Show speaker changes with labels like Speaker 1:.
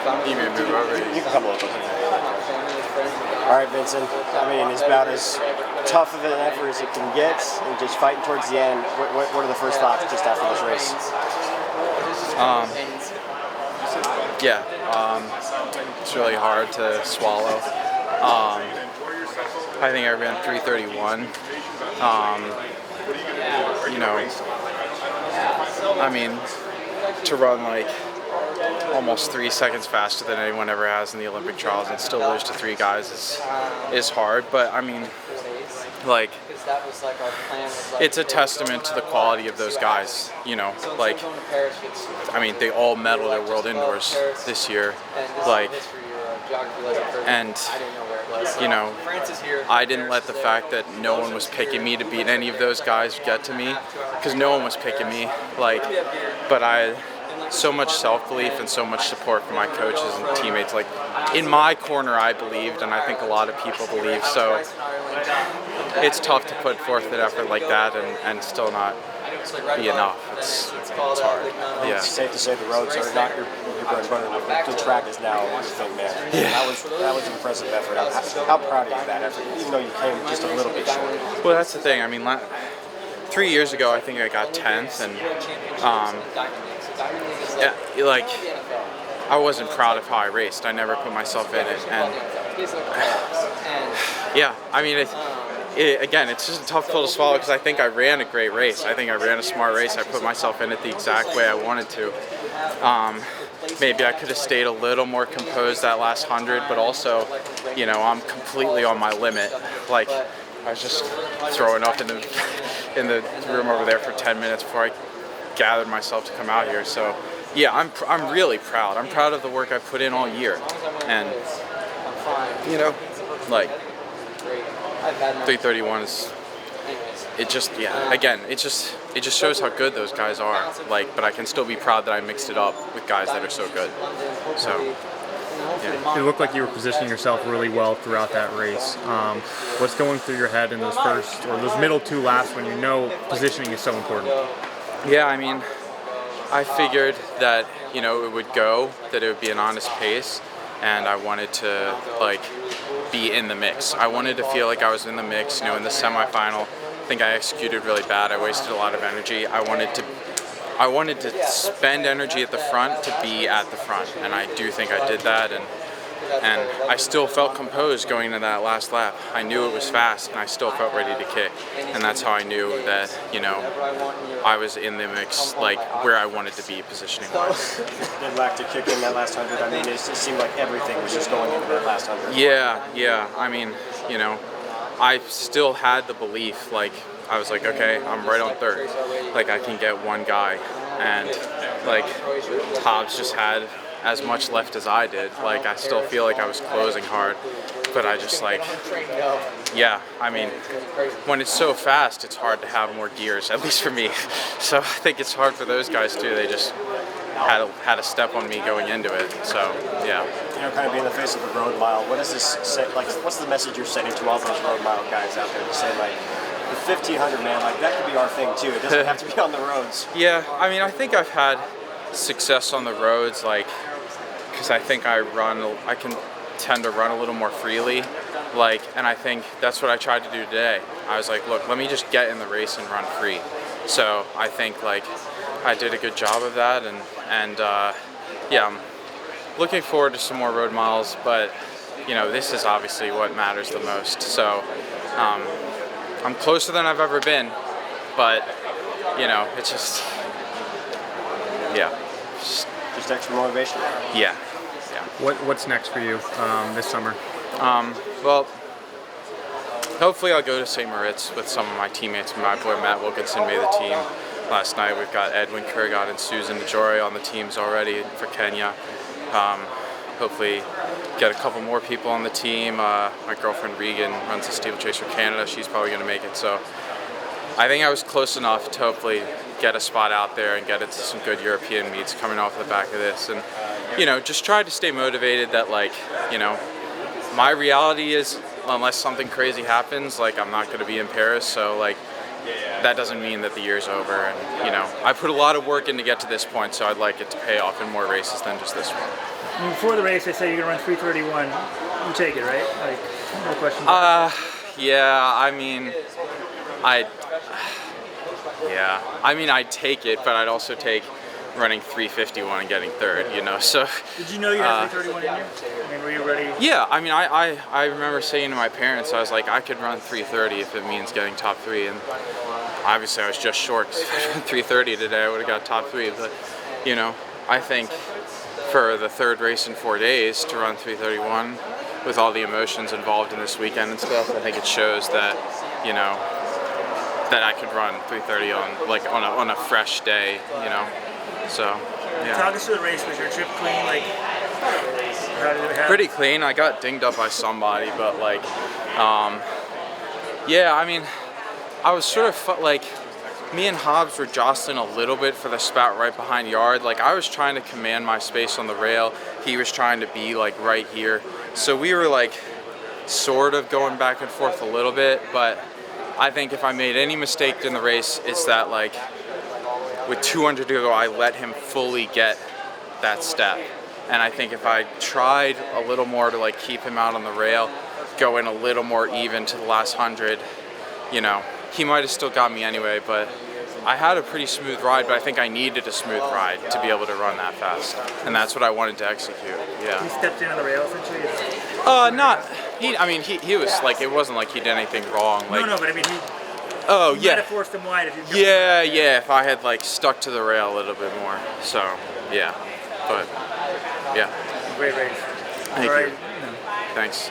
Speaker 1: You may move over.
Speaker 2: You can come over. All right, Vincent. I mean, it's about as tough of an effort as it can get, and just fighting towards the end. What are the first thoughts just after this race?
Speaker 1: It's really hard to swallow. I think I ran 3:31. I mean, to run like almost 3 seconds faster than anyone ever has in the Olympic trials and still lose to 3 guys is hard. But I mean, like, it's a testament to the quality of those guys. Like, I mean, they all medaled at World Indoors this year. Like, and I didn't let the fact that no one was picking me to beat any of those guys get to me, because no one was picking me. Like, but I had so much self-belief and so much support from my coaches and teammates. Like, in my corner, I believed, and I think a lot of people believe. So it's tough to put forth an effort like that and still not be enough. It's hard. Yeah.
Speaker 2: It's safe to say the roads are not your bread and butter. The track is now your thing, man.
Speaker 1: Yeah.
Speaker 2: That was an impressive effort. How proud are you of that effort, even though you came just a little bit short?
Speaker 1: Well, that's the thing. I mean, 3 years ago, I think I got 10th, and like, I wasn't proud of how I raced. I never put myself in it, and yeah, I mean, again, it's just a tough pill to swallow, because I think I ran a great race. I think I ran a smart race. I put myself in it the exact way I wanted to. Maybe I could have stayed a little more composed that last 100, but also, I'm completely on my limit. Like, I was just throwing up in the room over there for 10 minutes before I gathered myself to come out here. So yeah, I'm really proud. I'm proud of the work I put in all year, and like 3:31 is. It just it just shows how good those guys are. Like, but I can still be proud that I mixed it up with guys that are so good. So yeah.
Speaker 3: It looked like you were positioning yourself really well throughout that race. What's going through your head in those first or those middle 2 laps when positioning is so important?
Speaker 1: Yeah, I mean, I figured that it would go, that it would be an honest pace, and I wanted to like be in the mix. I wanted to feel like I was in the mix. In the semifinal, I think I executed really bad. I wasted a lot of energy. I wanted to spend energy at the front to be at the front, and I do think I did that. And I still felt composed going into that last lap. I knew it was fast, and I still felt ready to kick. And that's how I knew that I was in the mix, like where I wanted to be positioning wise.
Speaker 2: Good luck to kick in that last 100. I mean, it seemed like everything was just going into that last 100.
Speaker 1: Yeah. I mean, I still had the belief, like, I was like, okay, I'm right on third. Like, I can get one guy. And, like, Hobbs just had as much left as I did. Like, I still feel like I was closing hard. But I just, like, yeah, I mean, when it's so fast, it's hard to have more gears, at least for me. So I think it's hard for those guys, too. They just had a step on me going into it. So, yeah.
Speaker 2: Kind of being the face of the road mile, what does this say? Like, what's the message you're sending to all those road mile guys out there to say, like, the 1500, man, like, that could be our thing too. It doesn't have to be on the roads.
Speaker 1: Yeah, I mean, I think I've had success on the roads, like, because I think I can tend to run a little more freely, like, and I think that's what I tried to do today. I was like, look, let me just get in the race and run free. So I think, like, I did a good job of that, and yeah, I'm looking forward to some more road miles, but this is obviously what matters the most. So I'm closer than I've ever been, but it's just, yeah.
Speaker 2: Just extra motivation.
Speaker 1: Yeah.
Speaker 3: What's next for you this summer?
Speaker 1: Well, hopefully I'll go to St. Moritz with some of my teammates. My boy Matt Wilkinson made the team last night. We've got Edwin Kurgat and Susan Najori on the teams already for Kenya. Hopefully get a couple more people on the team. My girlfriend Regan runs the steeplechase for Canada. She's probably going to make it. So I think I was close enough to hopefully get a spot out there and get into some good European meets coming off the back of this. And, just try to stay motivated that, like, my reality is, unless something crazy happens, like, I'm not going to be in Paris. So, like, that doesn't mean that the year's over. And, you know, I put a lot of work in to get to this point, so I'd like it to pay off in more races than just this one.
Speaker 4: And before the race, they said you're going to run 3:31. You take it, right? Like, no question.
Speaker 1: Yeah, I mean, I'd take it, but I'd also take running 3:51 and getting third, you know, so.
Speaker 4: Did you know you had 3:31 in you? I mean, were you ready?
Speaker 1: Yeah, I mean, I remember saying to my parents, I was like, I could run 3:30 if it means getting top 3, and obviously I was just short, because if I ran 3:30 today, I would have got top 3, but, you know, I think for the third race in 4 days to run 3:31 with all the emotions involved in this weekend and stuff, I think it shows that, you know, that I could run 3:30 on a fresh day, you know. So, yeah.
Speaker 4: Talk us through the race. Was your trip clean? Like, how did it happen?
Speaker 1: Pretty clean. I got dinged up by somebody, but like, yeah, I mean, I was sort of like, me and Hobbs were jostling a little bit for the spot right behind Yared. Like, I was trying to command my space on the rail. He was trying to be like right here. So we were like sort of going back and forth a little bit, but I think if I made any mistake in the race, it's that like with 200 to go, I let him fully get that step. And I think if I tried a little more to like keep him out on the rail, go in a little more even to the last 100, you know, he might have still got me anyway, but I had a pretty smooth ride, but I think I needed a smooth ride to be able to run that fast. And that's what I wanted to execute, yeah.
Speaker 4: He stepped in on the rail essentially?
Speaker 1: He was like, it wasn't like he did anything wrong. Like,
Speaker 4: No, but I mean,
Speaker 1: oh,
Speaker 4: you
Speaker 1: yeah.
Speaker 4: might have forced him wide if you
Speaker 1: Yeah, if I had like stuck to the rail a little bit more. So, yeah, but, yeah.
Speaker 4: Great race.
Speaker 1: Thank you. Thanks.